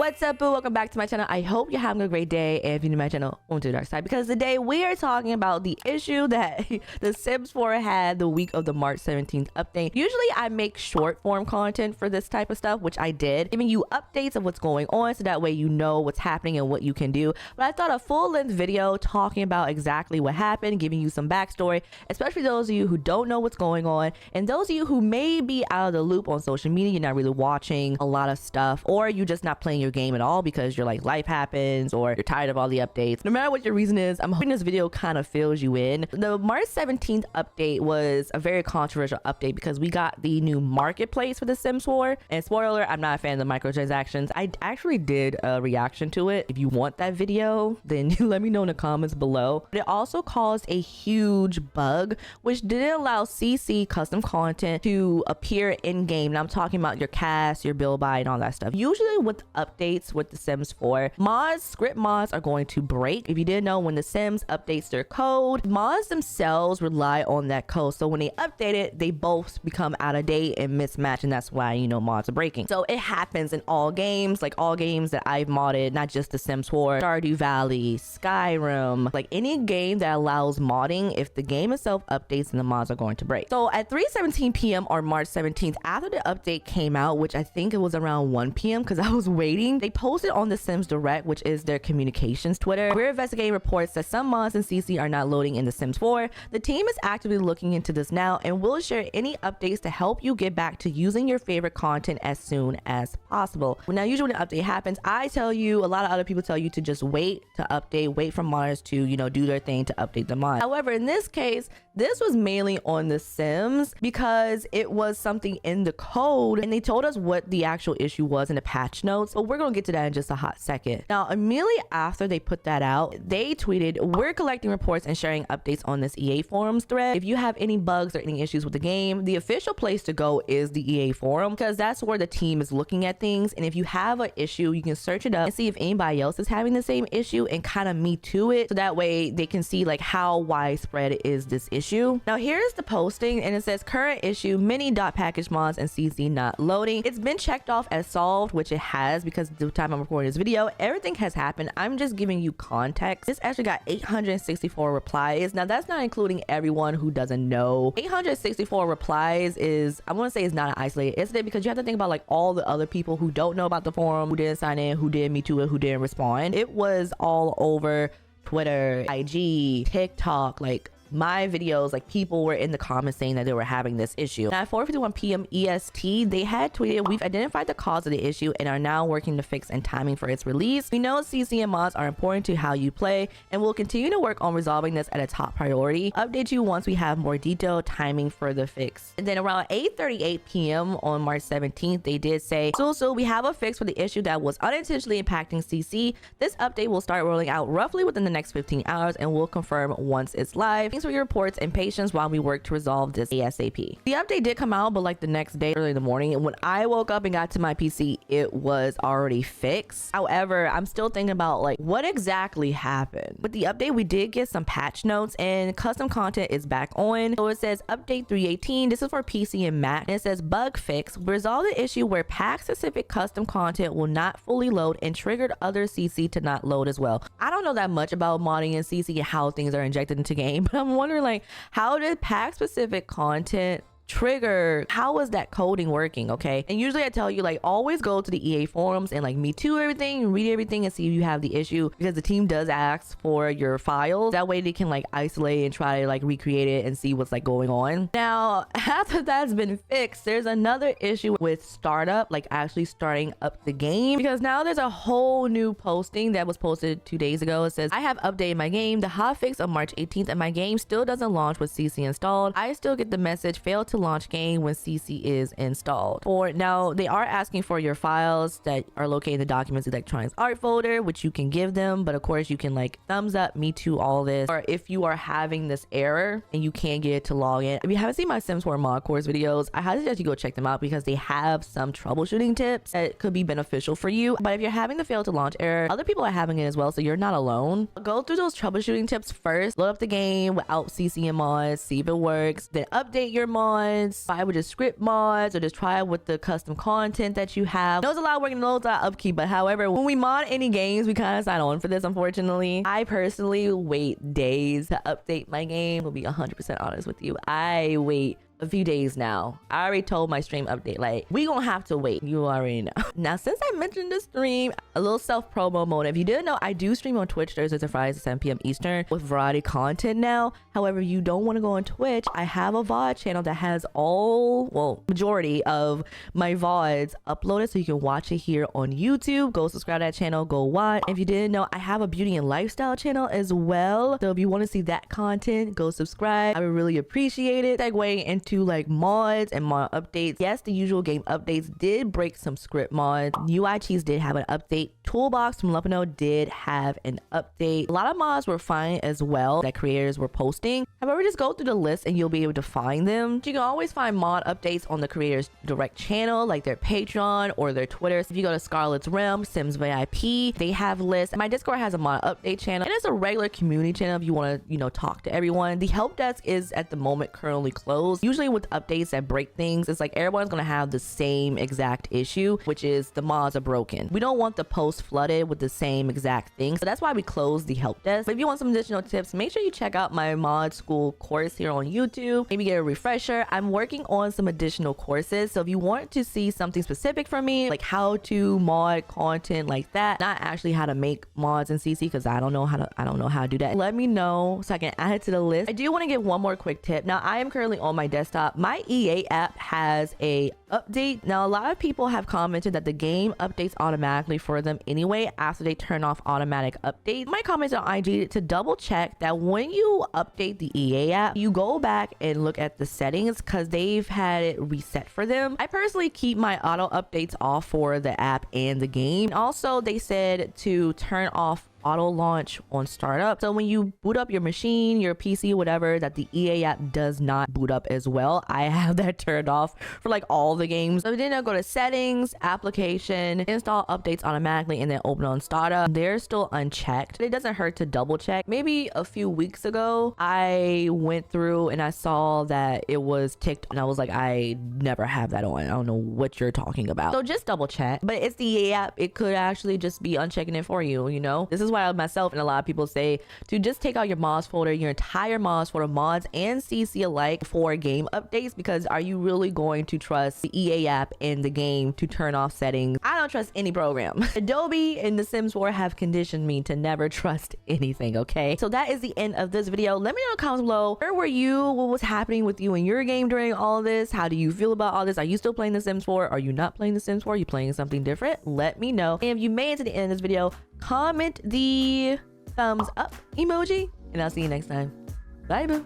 What's up, boo? Welcome back to my channel. I hope you're having a great day. And if you're new to my channel, welcome to the dark side, because today we are talking about the issue that The Sims 4 had the week of the March 17th update. Usually I make short form content for this type of stuff, which I did, giving you updates of what's going on so that way you know what's happening and what you can do. But I thought a full-length video talking about exactly what happened, giving you some backstory, especially those of you who don't know what's going on, and those of you who may be out of the loop on social media. You're not really watching a lot of stuff, or you just not playing your game at all because you're like, life happens, or you're tired of all the updates. No matter what your reason is, I'm hoping this video kind of fills you in. The March 17th update was a very controversial update because we got the new marketplace for The Sims 4. And spoiler, I'm not a fan of the microtransactions. I actually did a reaction to it. If you want that video, then let me know in the comments below. But it also caused a huge bug, which didn't allow CC custom content to appear in game. And I'm talking about your cast, your build buy, and all that stuff. Usually with updates with The Sims 4, script mods are going to break. If you didn't know, when The Sims updates their code, mods themselves rely on that code. So when they update it, they both become out of date and mismatch, and that's why, you know, mods are breaking. So it happens in all games, like all games that I've modded, not just The Sims 4, Stardew Valley, Skyrim, like any game that allows modding. If the game itself updates, then the mods are going to break. So at 3:17 p.m. on March 17th, after the update came out, which I think it was around 1 p.m. because I was waiting, they posted on The Sims Direct, which is their communications Twitter. We're investigating reports that some mods in CC are not loading in The Sims 4. The team is actively looking into this now and will share any updates to help you get back to using your favorite content as soon as possible. Now, usually when an update happens, I tell you, a lot of other people tell you to just wait to update, wait for modders to, you know, do their thing to update the mod. However, in this case, this was mainly on The Sims because it was something in the code and they told us what the actual issue was in the patch notes, but we're gonna get to that in just a hot second. Now, immediately after they put that out, they tweeted, "We're collecting reports and sharing updates on this EA forums thread. If you have any bugs or any issues with the game, the official place to go is the EA forum, because that's where the team is looking at things. And if you have an issue, you can search it up and see if anybody else is having the same issue and kind of me to it, so that way they can see like how widespread is this issue." Now here's the posting, and it says, "Current issue, many .package mods and CC not loading. It's been checked off as solved," which it has, because the time I'm recording this video, everything has happened. I'm just giving you context. This actually got 864 replies. Now that's not including everyone who doesn't know. 864 replies is, I want to say, it's not an isolated incident, because you have to think about like all the other people who don't know about the forum, who didn't sign in, who didn't me to it, who didn't respond. It was all over Twitter, IG, TikTok, like my videos, like people were in the comments saying that they were having this issue. Now at 4:51 p.m. EST, they had tweeted, "We've identified the cause of the issue and are now working to fix and timing for its release. We know CC and mods are important to how you play and we'll continue to work on resolving this at a top priority. Update you once we have more detailed timing for the fix." And then around 8:38 p.m. on March 17th, they did say, so we have a fix for the issue that was unintentionally impacting CC. This update will start rolling out roughly within the next 15 hours and we'll confirm once it's live. Thanks for your reports and patience while we work to resolve this ASAP. The update did come out, but like the next day, early in the morning, and when I woke up and got to my PC, it was already fixed. However, I'm still thinking about like what exactly happened. With the update, we did get some patch notes and custom content is back on. So it says update 318. This is for PC and Mac. And it says bug fix. Resolve the issue where pack specific custom content will not fully load and triggered other CC to not load as well. I don't know that much about modding in CC and how things are injected into game, but I'm wondering, like, how did pack specific content trigger? How is that coding working? Okay, and usually I tell you, like, always go to the EA forums and like me too everything, read everything, and see if you have the issue, because the team does ask for your files. That way they can like isolate and try to like recreate it and see what's like going on. Now after that's been fixed, there's another issue with startup, like actually starting up the game, because now there's a whole new posting that was posted 2 days ago. It says, "I have updated my game. The hotfix on March 18th and my game still doesn't launch with CC installed. I still get the message, failed to launch game when CC is installed." For now, they are asking for your files that are located in the documents electronics art folder, which you can give them, but of course you can like thumbs up, me too, all this. Or if you are having this error and you can't get it to log in, if you haven't seen my Sims 4 mod course videos, I highly suggest you go check them out, because they have some troubleshooting tips that could be beneficial for you. But if you're having the fail to launch error, other people are having it as well, so you're not alone. Go through those troubleshooting tips first. Load up the game without CC and mods, see if it works, then update your mod, mods, try with just script mods, or just try with the custom content that you have. Knows a lot of work and knows a lot of upkeep, but however, when we mod any games, we kind of sign on for this, unfortunately. I personally wait days to update my game. I'll be 100% honest with you. I wait a few days now. I already told my stream update, like, we gonna have to wait. You already know. Now, since I mentioned the stream, a little self-promo mode. If you didn't know, I do stream on Twitch Thursdays and Fridays at 7 p.m. Eastern with variety content now. However, if you don't want to go on Twitch, I have a VOD channel that has majority of my VODs uploaded, so you can watch it here on YouTube. Go subscribe to that channel, go watch. If you didn't know, I have a beauty and lifestyle channel as well. So if you want to see that content, go subscribe. I would really appreciate it. Segue into like mods and mod updates. Yes, the usual game updates did break some script mods. UI Cheese did have an update. Toolbox from Lupino did have an update. A lot of mods were fine as well that creators were posting. However, just go through the list and you'll be able to find them. You can always find mod updates on the creator's direct channel, like their Patreon or their Twitter. So if you go to Scarlet's Realm, Sims VIP, they have lists. And my Discord has a mod update channel. It is a regular community channel if you want to, talk to everyone. The help desk is at the moment currently closed. Usually with updates that break things, it's like everyone's gonna have the same exact issue, which is the mods are broken. We don't want the post flooded with the same exact thing, so that's why we closed the help desk. But if you want some additional tips, make sure you check out my mod school course here on YouTube. Maybe get a refresher. I'm working on some additional courses, so if you want to see something specific from me, like how to mod content like that, not actually how to make mods in CC, because I don't know how to do that, let me know so I can add it to the list. I do want to give one more quick tip. Now, I am currently on my desktop. My EA app has a update. Now, a lot of people have commented that the game updates automatically for them anyway after they turn off automatic updates. My comments on IG to double check that when you update the EA app, you go back and look at the settings because they've had it reset for them. I personally keep my auto updates off for the app and the game. Also, they said to turn off auto launch on startup, so when you boot up your machine, your PC, whatever, that the EA app does not boot up as well. I have that turned off for like all the games. So then I go to settings, application, install updates automatically, and then open on startup. They're still unchecked. It doesn't hurt to double check. Maybe a few weeks ago I went through and I saw that it was ticked and I was like, I never have that on. I don't know what you're talking about. So just double check. But it's the EA app. It could actually just be unchecking it for you. This is why myself and a lot of people say to just take out your mods folder, your entire mods folder, mods and CC alike, for game updates, because are you really going to trust the EA app and the game to turn off settings? I don't trust any program. Adobe and The Sims 4 have conditioned me to never trust anything, okay? So that is the end of this video. Let me know in the comments below, where were you? What was happening with you in your game during all of this? How do you feel about all this? Are you still playing The Sims 4? Are you not playing The Sims 4? Are you playing something different? Let me know. And if you made it to the end of this video, comment the thumbs up emoji, and I'll see you next time. Bye, boo.